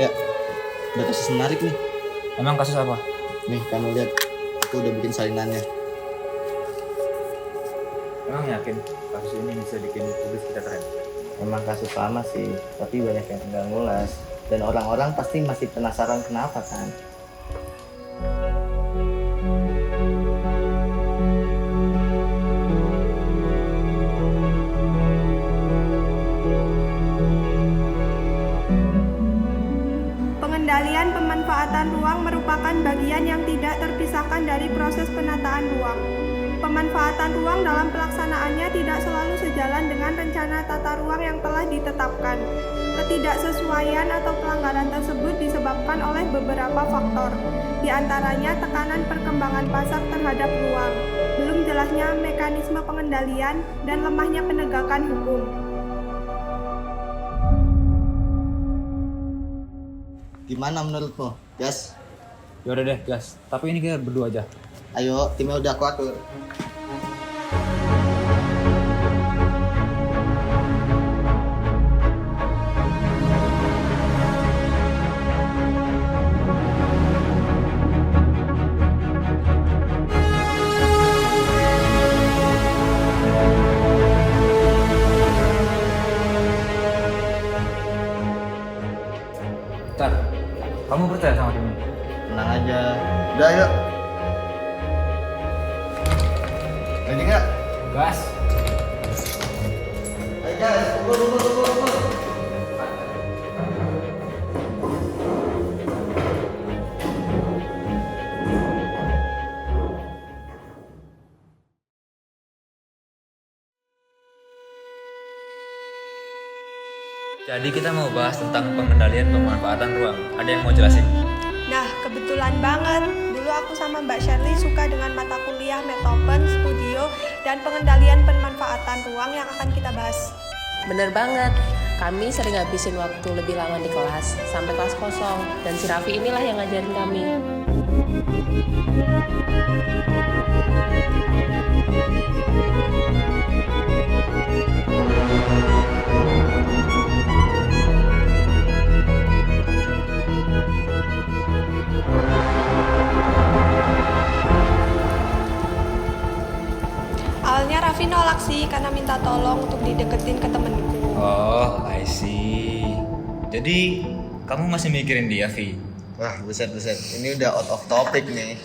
Ya, udah kasus menarik nih. Emang kasus apa? Nih, kamu lihat. Aku udah bikin salinannya. Emang yakin kasus ini bisa bikin publik kita keren? Memang kasus lama sih, tapi banyak yang nggak ngulas. Dan orang-orang pasti masih penasaran kenapa kan? Pengendalian pemanfaatan ruang merupakan bagian yang tidak terpisahkan dari proses penataan ruang. Pemanfaatan ruang dalam pelaksanaannya tidak selalu sejalan dengan rencana tata ruang yang telah ditetapkan. Ketidaksesuaian atau pelanggaran tersebut disebabkan oleh beberapa faktor, di antaranya tekanan perkembangan pasar terhadap ruang, belum jelasnya mekanisme pengendalian, dan lemahnya penegakan hukum. Gimana menurutmu, Gas? Yaudah deh, gas. Tapi ini kita berdua aja. Ayo, timnya udah aku atur. Bentar, kamu percaya sama tim ini? Tenang aja. Udah, yuk. Ready nggak? Gas! Ayo, Gas. Tunggu. Jadi kita mau bahas tentang pengendalian pemanfaatan ruang. Ada yang mau jelasin? Nah, kebetulan banget. Dulu aku sama Mbak Shirley suka dengan mata kuliah Metopen, Studio, dan pengendalian pemanfaatan ruang yang akan kita bahas. Bener banget, kami sering habisin waktu lebih lama di kelas, sampai kelas kosong. Dan si Raffi inilah yang ngajarin kami. Awalnya Raffi nolak sih karena minta tolong untuk dideketin ke temenku. Oh, I see. Jadi, kamu masih mikirin dia, Vi? Wah, buset. Ini udah out of topic nih.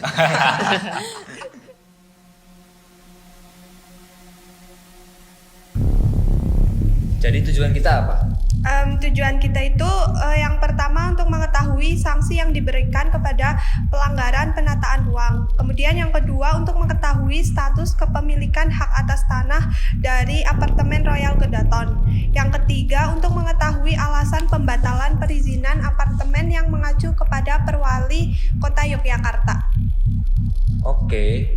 Jadi tujuan kita apa? Tujuan kita itu yang pertama untuk mengetahui sanksi yang diberikan kepada pelanggaran penataan ruang. Kemudian yang kedua untuk mengetahui status kepemilikan hak atas tanah dari apartemen Royal Kedaton. Yang ketiga untuk mengetahui alasan pembatalan perizinan apartemen yang mengacu kepada Perwali Kota Yogyakarta. Oke.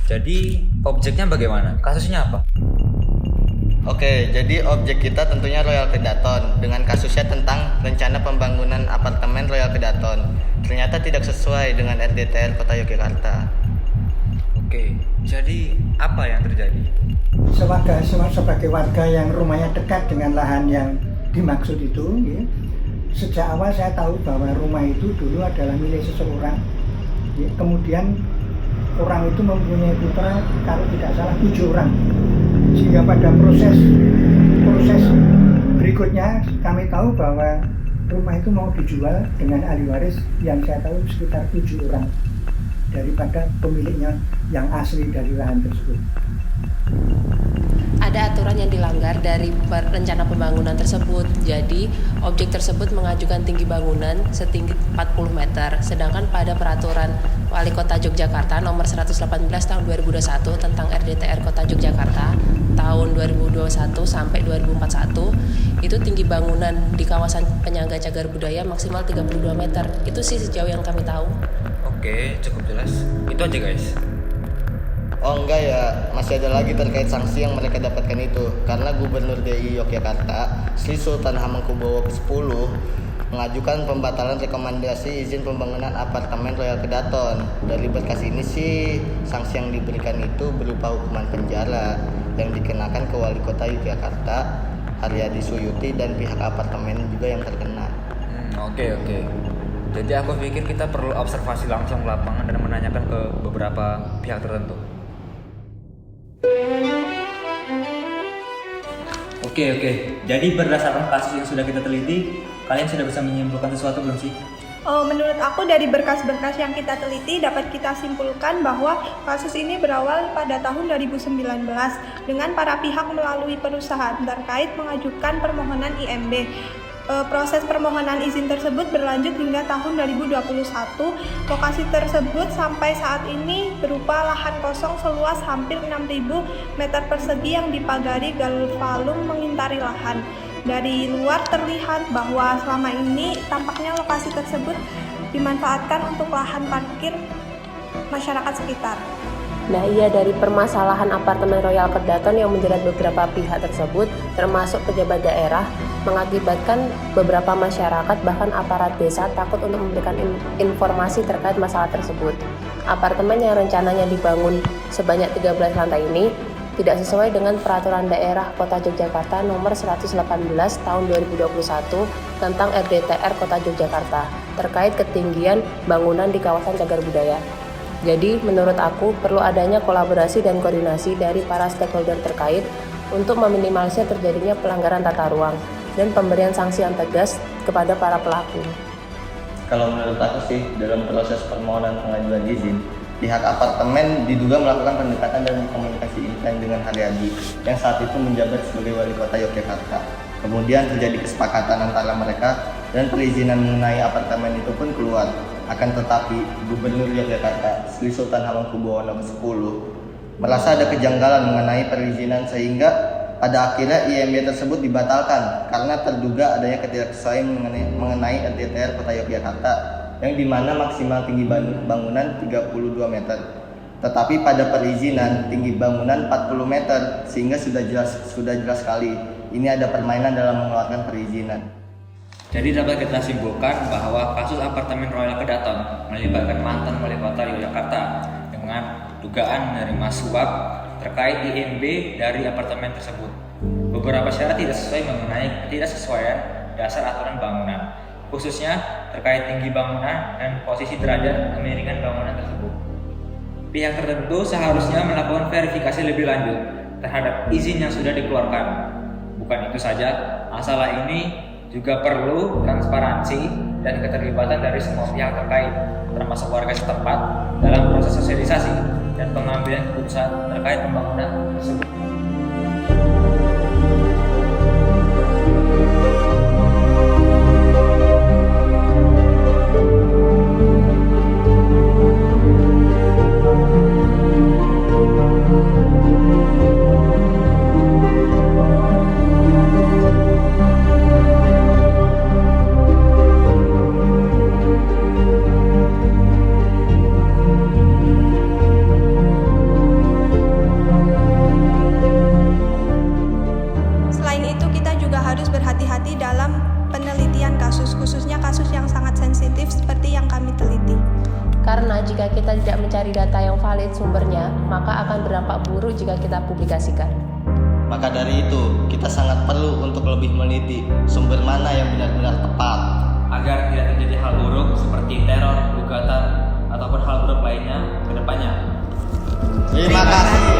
Jadi objeknya bagaimana? Kasusnya apa? Oke, jadi objek kita tentunya Royal Kedaton dengan kasusnya tentang rencana pembangunan apartemen Royal Kedaton. Ternyata tidak sesuai dengan RDTR Kota Yogyakarta. Oke, jadi apa yang terjadi? Sebagai warga yang rumahnya dekat dengan lahan yang dimaksud itu, ya, sejak awal saya tahu bahwa rumah itu dulu adalah milik seseorang. Ya, kemudian orang itu mempunyai putra kalau tidak salah 7 orang. Sehingga pada proses berikutnya kami tahu bahwa rumah itu mau dijual dengan ahli waris yang saya tahu sekitar 7 orang daripada pemiliknya yang asli dari lahan tersebut. Ada aturan yang dilanggar dari rencana pembangunan tersebut. Jadi, objek tersebut mengajukan tinggi bangunan setinggi 40 meter. Sedangkan pada peraturan Wali Kota Yogyakarta nomor 118 tahun 2021 tentang RDTR Kota Yogyakarta tahun 2021 sampai 2041, itu tinggi bangunan di kawasan penyangga cagar budaya maksimal 32 meter. Itu sih sejauh yang kami tahu. Oke, cukup jelas. Itu aja, guys. Oh enggak ya, masih ada lagi terkait sanksi yang mereka dapatkan itu. Karena Gubernur DI Yogyakarta, Sri Sultan Hamengkubuwono X mengajukan pembatalan rekomendasi izin pembangunan apartemen Royal Kedaton. Dari berkas ini sih, sanksi yang diberikan itu berupa hukuman penjara yang dikenakan ke Wali Kota Yogyakarta, Haryadi Suyuti, dan pihak apartemen juga yang terkena. Oke. Jadi aku pikir kita perlu observasi langsung ke lapangan dan menanyakan ke beberapa pihak tertentu. Oke. Jadi berdasarkan kasus yang sudah kita teliti, kalian sudah bisa menyimpulkan sesuatu belum sih? Menurut aku dari berkas-berkas yang kita teliti dapat kita simpulkan bahwa kasus ini berawal pada tahun 2019 dengan para pihak melalui perusahaan terkait mengajukan permohonan IMB. Proses permohonan izin tersebut berlanjut hingga tahun 2021. Lokasi tersebut sampai saat ini berupa lahan kosong seluas hampir 6.000 meter persegi yang dipagari galvalum mengintari lahan. Dari luar terlihat bahwa selama ini tampaknya lokasi tersebut dimanfaatkan untuk lahan parkir masyarakat sekitar. Nah, iya, dari permasalahan apartemen Royal Kedaton yang menjerat beberapa pihak tersebut, termasuk pejabat daerah, mengakibatkan beberapa masyarakat bahkan aparat desa takut untuk memberikan informasi terkait masalah tersebut. Apartemen yang rencananya dibangun sebanyak 13 lantai ini tidak sesuai dengan peraturan daerah Kota Yogyakarta nomor 118 tahun 2021 tentang RDTR Kota Yogyakarta terkait ketinggian bangunan di kawasan cagar budaya. Jadi, menurut aku perlu adanya kolaborasi dan koordinasi dari para stakeholder terkait untuk meminimalisir terjadinya pelanggaran tata ruang dan pemberian sanksi yang tegas kepada para pelaku. Kalau menurut aku sih, dalam proses permohonan pengajuan izin, pihak apartemen diduga melakukan pendekatan dan komunikasi intens dengan Haryadi yang saat itu menjabat sebagai wali kota Yogyakarta. Kemudian terjadi kesepakatan antara mereka dan perizinan mengenai apartemen itu pun keluar. Akan tetapi, Gubernur Yogyakarta, Sri Sultan Hamengkubuwono ke-10, merasa ada kejanggalan mengenai perizinan sehingga pada akhirnya IMB tersebut dibatalkan karena terduga adanya ketidaksesuaian mengenai RDTR Kota Yogyakarta yang dimana maksimal tinggi bangunan 32 meter. Tetapi pada perizinan tinggi bangunan 40 meter sehingga sudah jelas sekali ini ada permainan dalam mengeluarkan perizinan. Jadi dapat kita simpulkan bahwa kasus apartemen Royal Kedaton melibatkan mantan wali kota Yogyakarta dengan dugaan menerima suap terkait IMB dari apartemen tersebut. Beberapa syarat tidak sesuai mengenai ketidaksesuaian dasar aturan bangunan, khususnya terkait tinggi bangunan dan posisi derajat kemiringan bangunan tersebut. Pihak tertentu seharusnya melakukan verifikasi lebih lanjut terhadap izin yang sudah dikeluarkan. Bukan itu saja, masalah ini juga perlu transparansi dan keterlibatan dari semua pihak terkait, termasuk warga setempat dalam proses sosialisasi dan pengambilan keputusan terkait pembangunan tersebut. Berhati-hati dalam penelitian kasus, khususnya kasus yang sangat sensitif seperti yang kami teliti. Karena jika kita tidak mencari data yang valid sumbernya, maka akan berdampak buruk jika kita publikasikan. Maka dari itu, kita sangat perlu untuk lebih meneliti sumber mana yang benar-benar tepat agar tidak terjadi hal buruk seperti teror, gugatan, ataupun hal buruk lainnya ke depannya. Terima kasih.